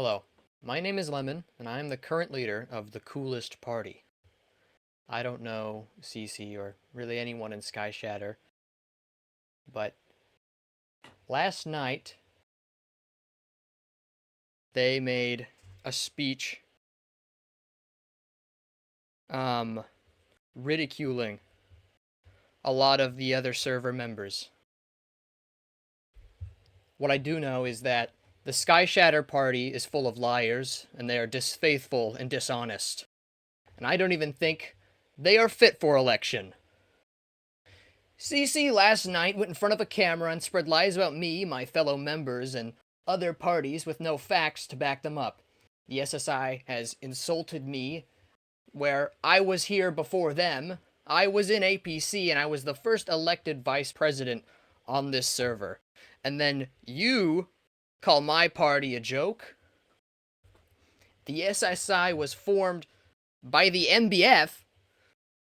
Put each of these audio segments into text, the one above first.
Hello, my name is Lemon, and I am the current leader of the coolest party. I don't know CiCi or really anyone in Sky Shatter, but last night they made a speech um ridiculing a lot of the other server members. What I do know is that the Sky Shatter party is full of liars, and they are disfaithful and dishonest. And I don't even think they are fit for election. CiCi last night went in front of a camera and spread lies about me, my fellow members, and other parties with no facts to back them up. The SSI has insulted me, where I was here before them. I was in APC and I was the first elected vice president on this server. And then you call my party a joke? The SSI was formed by the MBF,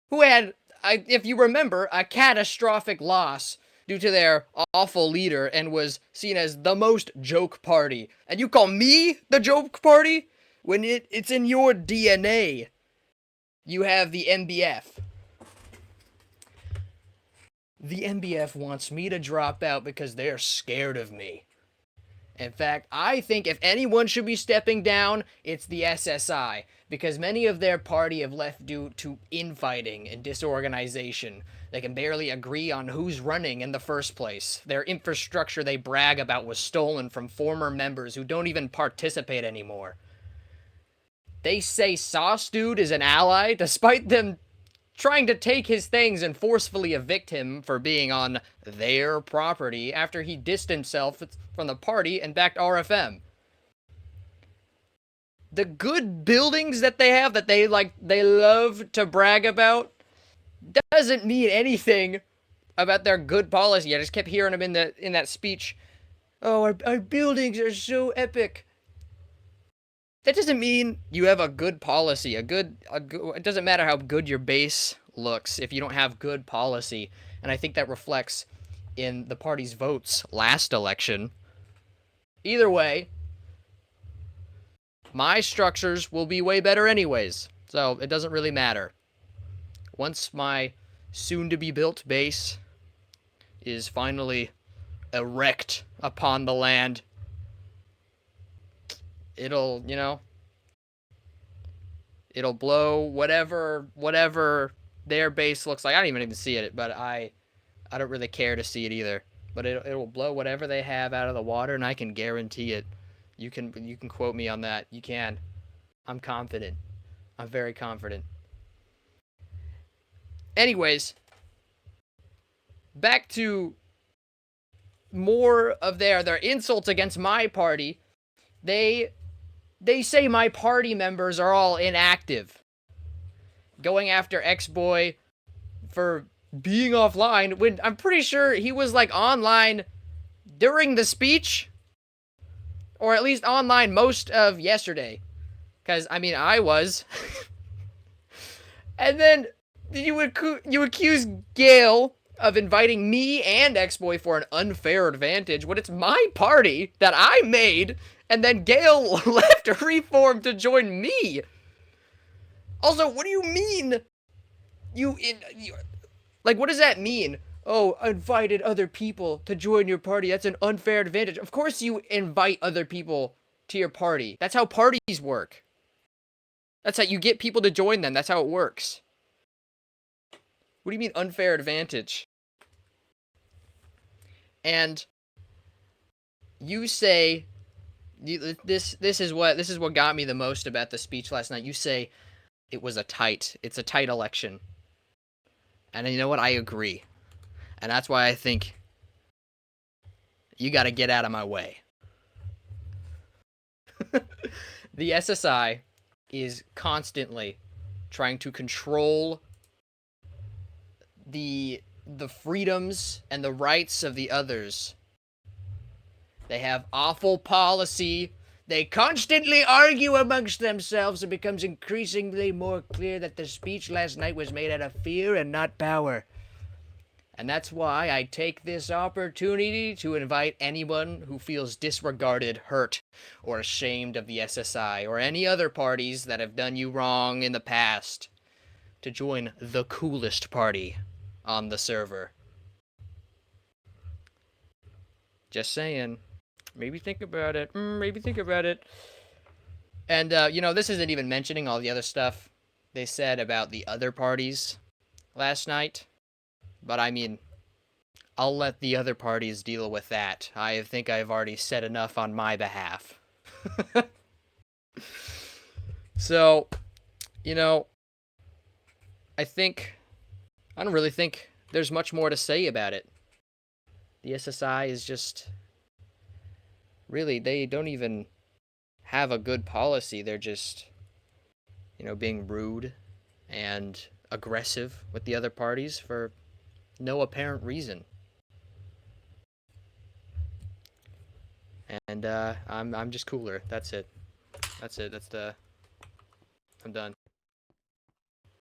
who had, if you remember, a catastrophic loss due to their awful leader and was seen as the most joke party. And you call me the joke party when it's in your DNA. You have the MBF. The MBF wants me to drop out because they're scared of me. In fact, I think if anyone should be stepping down, it's the SSI, because many of their party have left due to infighting and disorganization. They can barely agree on who's running in the first place. Their infrastructure they brag about was stolen from former members who don't even participate anymore. They say Sauce Dude is an ally, despite them trying to take his things and forcefully evict him for being on their property after he dissed himself from the party and backed RFM. The good buildings that they have that they love to brag about doesn't mean anything about their good policy. I just kept hearing him in that speech. Oh, our buildings are so epic. That doesn't mean you have a good policy. It doesn't matter how good your base looks if you don't have good policy. And I think that reflects in the party's votes last election. Either way, my structures will be way better anyways. So it doesn't really matter. Once my soon-to-be-built base is finally erect upon the land, it'll blow whatever their base looks like. I don't even see it, but I don't really care to see it either. But it'll blow whatever they have out of the water, and I can guarantee it. You can quote me on that. You can. I'm confident. I'm very confident. Anyways, back to more of their insults against my party. They say my party members are all inactive. Going after X-Boy for being offline when I'm pretty sure he was online during the speech. Or at least online most of yesterday. Because, I was. And then you accuse Gale of inviting me and X-Boy for an unfair advantage when it's my party that I made. And then Gale left Reform to join me. Also, what do you mean? What does that mean? Oh, invited other people to join your party. That's an unfair advantage. Of course you invite other people to your party. That's how parties work. That's how you get people to join them. That's how it works. What do you mean unfair advantage? And you say this is what got me the most about the speech last night. You say it's a tight election. And you know what? I agree. And that's why I think you got to get out of my way. The SSI is constantly trying to control the freedoms and the rights of the others. They have awful policy. They constantly argue amongst themselves. It becomes increasingly more clear that the speech last night was made out of fear and not power. And that's why I take this opportunity to invite anyone who feels disregarded, hurt, or ashamed of the SSI or any other parties that have done you wrong in the past to join the coolest party on the server. Just saying. Maybe think about it. Maybe think about it. And, this isn't even mentioning all the other stuff they said about the other parties last night. But I mean, I'll let the other parties deal with that. I think I've already said enough on my behalf. So, I don't really think there's much more to say about it. The SSI is just, really, they don't even have a good policy. They're just, being rude and aggressive with the other parties for no apparent reason. And I'm just cooler. That's it. I'm done.